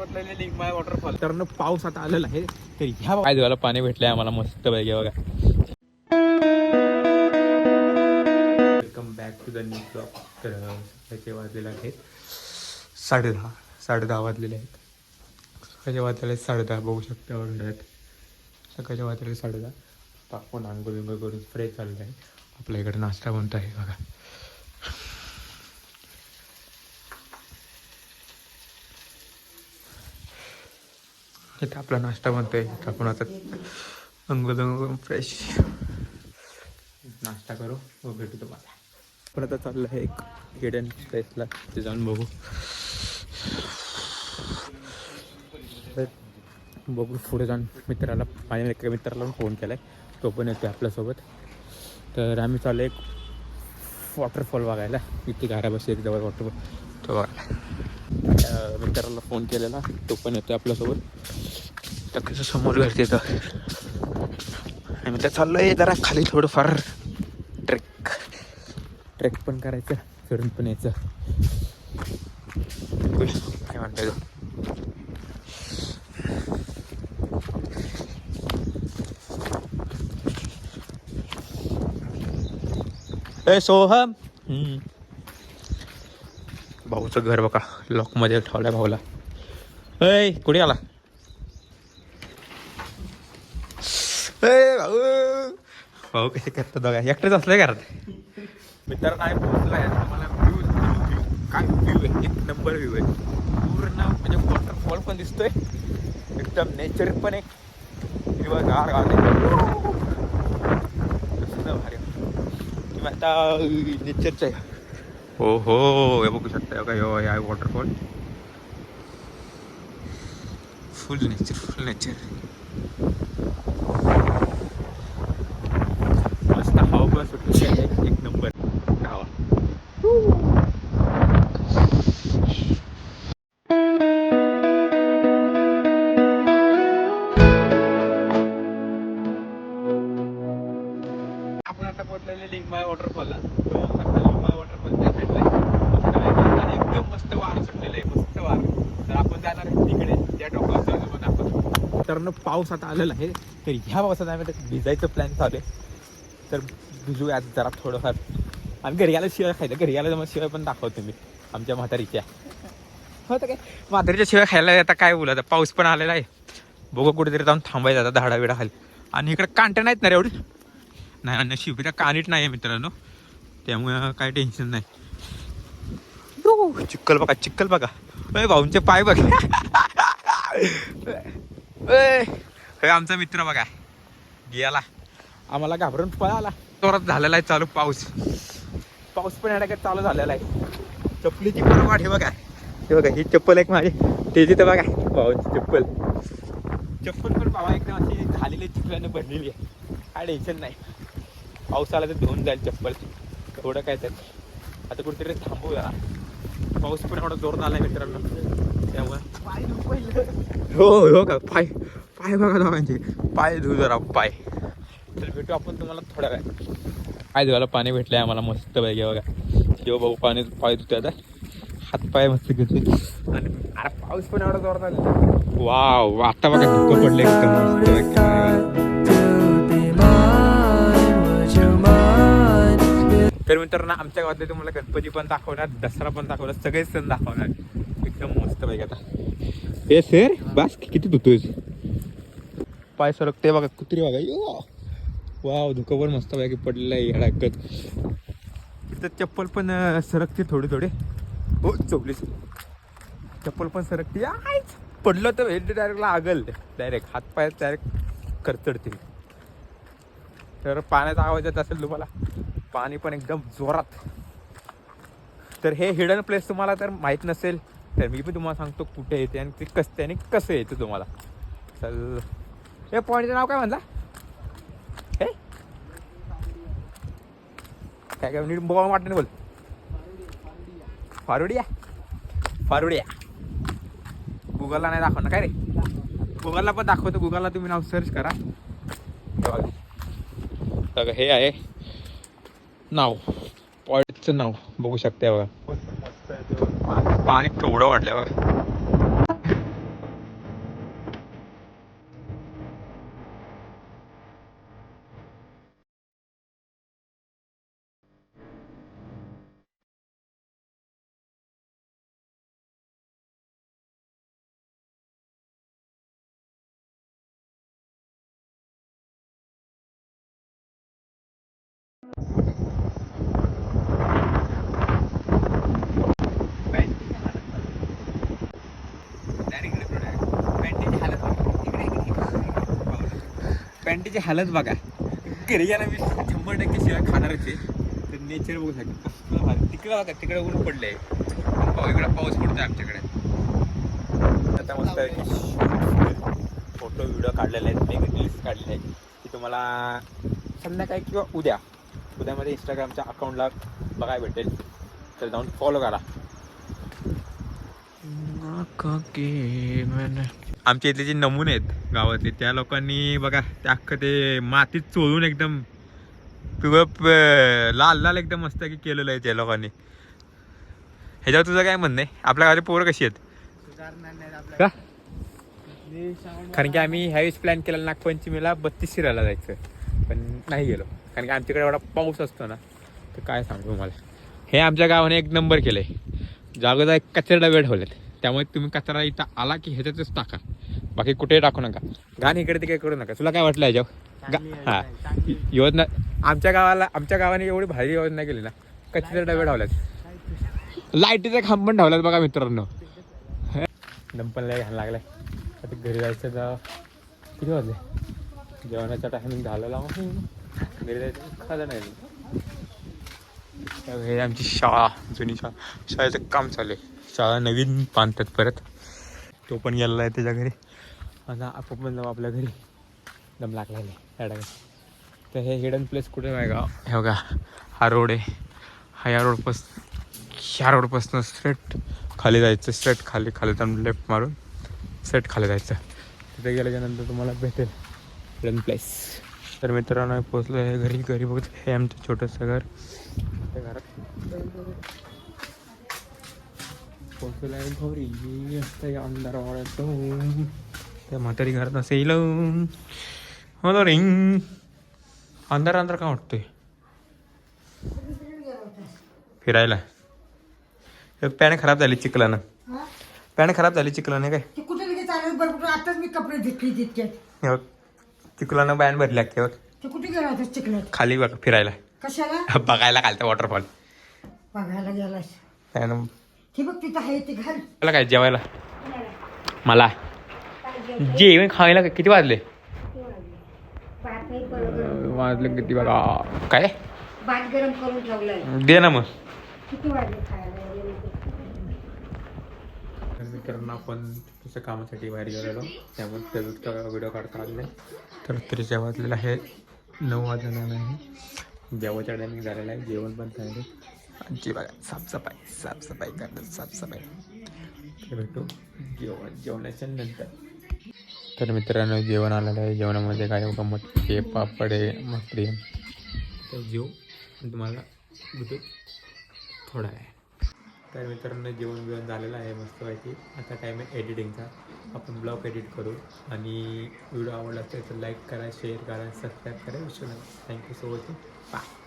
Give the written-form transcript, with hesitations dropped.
पोहोचलेले लिंगमाय वॉटरफॉल. तर पाऊस आता आलेला आहे तर ह्या काय देवाला पाणी भेटलंय आम्हाला मस्त पैकी बघा. Welcome back to the new blog. तर सकाळचे वाजलेले आहेत 10:30 वाजलेले आहेत. सकाळचे वाजलेले 10:30 बघू शकता घड्याळात. सकाळचे वाजलेले 10:30. आपण आंघोळ विंघोळ करून फ्रेश झालेलं आहे. आपल्या इकडे नाश्ता बनतो आहे बघा. इथं आपला नाश्ता बनतोय. आपण आता अंघोळ फ्रेश नाश्ता करू व भेटू तुम्हाला. पण आता चाललं आहे एक हिडन प्लेसला, ते जाऊन बघू. बघू पुढे जाऊन मित्राला माझ्या एका मित्राला फोन केला आहे, तो पण येतो आपल्यासोबत. तर आम्ही चाललो एक वॉटरफॉल बघायला. इथे घरापाशी एक जवळ वॉटरफॉल तो बघायला. मित्राला फोन केलेला, तो पण येतो आपल्यासोबत. तर कसं समोर घरचे येतं आणि त्या चाललो आहे जरा खाली थोडंफार ट्रेक पण करायचं, चढून पण यायचं. काय म्हणताय तो. ए सोहम, भाऊचं घर बघा लॉकमध्ये ठेवलंय भाऊला. ए कुठे आला भाऊ कसे करतात बघा. एकटेच असलंय घरात. मित्रांनो काय पोहोचलाय मला. व्ह्यू काय व्ह्यू आहे, एक नंबर व्ह्यू आहे. पूर्ण म्हणजे वॉटरफॉल पण दिसतोय, एकदम नेचर पण एक हिरवंगार गाव भारी. किंवा आता नेचरचं आहे. हो हो हे बघू शकता का, हो आहे वॉटरफॉल. फुल नेचर मस्त हवा पण सुटली आहे. एक नंबर हवा. आपण आता पोहोचलेले लिंगमाय वॉटरफॉलला. लिंगमाय वॉटरफॉल त्या साईडला आणि एकदम मस्त वारं सुटलेलं आहे, मस्त वारं. तर आपण जाणार आहे तिकडे त्या टोकावर जाऊ आपण. तर पाऊस आता आलेला आहे तर ह्या पावसात आम्ही भिजायचं प्लॅन चालू आहे. तर भिजूया जरा थोडंफार. आणि घरी आला शिवाय खायचं. घरी आला मग शिवाय पण दाखवतो मी आमच्या म्हातारीच्या. हो तर काय म्हातारीच्या शिवाय खायला आता काय बोलत. पाऊस पण आलेला आहे. बघू कुठेतरी जाऊन थांबायचं आता धाडा बिडा खाली. आणि इकडे कांटे नाहीत ना रे एवढी. नाही नशीब इथं कानीट नाही आहे मित्रांनो, त्यामुळं काय टेन्शन नाही. चिक्कल बघा, चिक्कल बघा. भाऊंचे पाय बघ. हे आमचा मित्र बघा गेला, आम्हाला घाबरून पळाला. जोरात झालेला आहे चालू पाऊस पण येण्याकडे चालू झालेला आहे. चप्पलीची पण वाट हे बघा. हे बघा ही चप्पल एक माझी, त्याची तर बघा भाऊची चप्पल पण बाबा एकदम अशी झालेली चिखलाने भरलेली आहे. काय टेन्शन नाही. पाऊस आला तर धुवून जाईल चप्पल, थोडं काय तर. आता कुठेतरी थांबू जरा. पाऊस पण एवढा जोरात आलाय मित्रांनो, त्यामुळे हो हो का पाय बघा दोघांचे. पाय धुऊ जरा पाय. तर भेटू आपण तुम्हाला थोड्या वेळ. काय देवाला पाणी भेटलंय आम्हाला मस्त पैकी बघा. जेव्हा भाऊ पाय धुतोय आता, हातपाय मस्त घेतोय. आणि अरे पाऊस पण एवढा जोरात आला. वाव आता बघा धुकं पडले एकदम मस्त. तर मित्रांनो आमच्या गावातले तुम्हाला गणपती पण दाखवणार, दसरा पण दाखवणार, सगळेच सण दाखवणार एकदम मस्त पैकी. आता हे सर बस किती धुतोय पाय सरकते बघा. कुत्री बघा. वाव धुकं पण मस्त पैकी पडलेलं आहे हडकत. इथं चप्पल पण सरकते थोडे. हो चोपलीस चप्पल पण सरकते. पडलं तर हेड डायरेक्ट लागल, डायरेक्ट हातपाय डायरेक्ट करचडतील. तर पाण्याचा आवाज येत असेल तुम्हाला, पाणी पण एकदम जोरात. तर हे हिडन प्लेस तुम्हाला तर माहीत नसेल तर मी पण तुम्हाला सांगतो कुठे येते आणि ते कसं येतं तुम्हाला. चल हे पॉईंटचं नाव काय म्हणला. हे काय नीट बोल वाटणे बोल. फारुडिया गुगलला नाही दाखवणार काय रे. गुगलला पण दाखवतो. गुगलला तुम्ही नाव सर्च करा. बघा हे आहे नाव, पॉईंटचं नाव बघू शकता बघा. पाणी केवढं वाटलं बघा. पॅन्टीची हालत बघा. घरी गेला मी 100% शिवाय खाणारच आहे. तर नेचर बघू शकतो कसलं भारी. तिकडे बघा, तिकडे ऊन पडलंय, इकडे पाऊस पडतोय आमच्याकडे. आता मस्त फोटो व्हिडिओ काढलेले आहेत, रील्स काढलेले आहेत की तुम्हाला संध्याकाळी किंवा उद्यामध्ये इंस्टाग्रामच्या अकाउंटला बघायला भेटेल. तर जाऊन फॉलो करा. आमच्या इथले जे नमुने आहेत गावातले, त्या लोकांनी बघा ते अख्खं ते मातीत चोळून एकदम पिवळं लाल लाल एकदम मस्त की केलेलं आहे त्या लोकांनी. ह्याच्यावर तुझं काय म्हणणं आहे? आपल्या गावाची पोरं कशी आहेत का? कारण की आम्ही ह्यावेळेस प्लॅन केला नागपंचमीला 32 शिरायला जायचं, पण नाही गेलो कारण की आमच्याकडे एवढा पाऊस असतो ना. तर काय सांगू तुम्हाला, हे आमच्या गावाने एक नंबर केलंय. जागोजाग कचरा डबे ठेवलेत, त्यामुळे तुम्ही कचरा इथं आला की ह्याच्यातच टाका, बाकी कुठेही टाकू नका. घाण इकडे तिकडे करू नका. तुला काय वाटलं ह्याच्यावर? हा, योजना आमच्या गावाने एवढी भारी योजना केली ना. कचरा डबे ठेवल्यात, लाईटीचा खांब पण ठेवल्यात बघा मित्रांनो. दंपन लय घाण लागलाय. आता घरी जायचं तर किती वाजले? जेवणाचा टायमिंग झालेला, घरी जायचं खाल्लं नाही. हे आमची शाळा, जुनी शाळेचं काम चालू आहे. शाळा नवीन बांधतात परत. तो पण गेलेला आहे त्याच्या घरी. आता आपण पण जाऊ आपल्या घरी. दम लागलेला आहे त्या टायमिंग. तर हे हिडन प्लेस कुठे आहे का? हे बघा, हा रोड आहे. ह्या रोडपासून स्ट्रेट खाली जायचं. स्ट्रेट खाली जाऊन लेफ्ट मारून स्ट्रेट खाली जायचं. तिथे गेल्याच्यानंतर तुम्हाला भेटेल हिडन प्लेस. तर मित्रांनो पोचलो आहे घरी बघत. हे आमचं छोटंसं घर. त्या घरात पोचलो आहे घरी. असं अंधार वाढतो. त्या म्हातारी घरात असेल रिंग. अंधार का वाटतोय? फिरायला. पॅन खराब झाली चिखलानं. पॅन खराब झाली चिखलानं काय? कुठे गेले चालेल बरोबर. आताच मी कपडे घेतली तितक्यात. चिखलानं बॅन भरली लागते. ते कुठे गेला होता चिखलात? खाली बघा फिरायला. कशाला? बघायला खालतं वॉटरफॉल बघायला गेलास? त्यानं ते बघ तिथं आहे ते घर. मला काय जेवायला? मला जेवण खायला किती वाजले? वाजले किती बघा. काय भात गरम करून ठेवलाय. दे ना मग. किती वाजले खायला? मित्रांनो आपण तसं कामासाठी बाहेर गेलेलो, त्यामुळे फेसबुकचा व्हिडिओ काढता आला नाही. तर तरी वाजलेला आहे 9 वाजलेला आहे. जेवायचा टायमिंग झालेला आहे. जेवण पण झालं. आमची बघा साफसफाई करतात. तर भेटू जेवणाच्या नंतर. तर मित्रांनो जेवण आलेलं आहे. जेवणामध्ये काय मटकी पापड भाकरी. तर जेव तुम्हाला भेटू थोडा आहे. तर मित्रांनो जेवण झालेलं आहे मस्तपैकी. आता टाईम आहे एडिटिंगचा. आपण ब्लॉग एडिट करू आणि व्हिडिओ आवडला असेल तर लाईक करा, शेअर करा, सबस्क्राईब करा. विसरू नका. Thank you so much. बाय.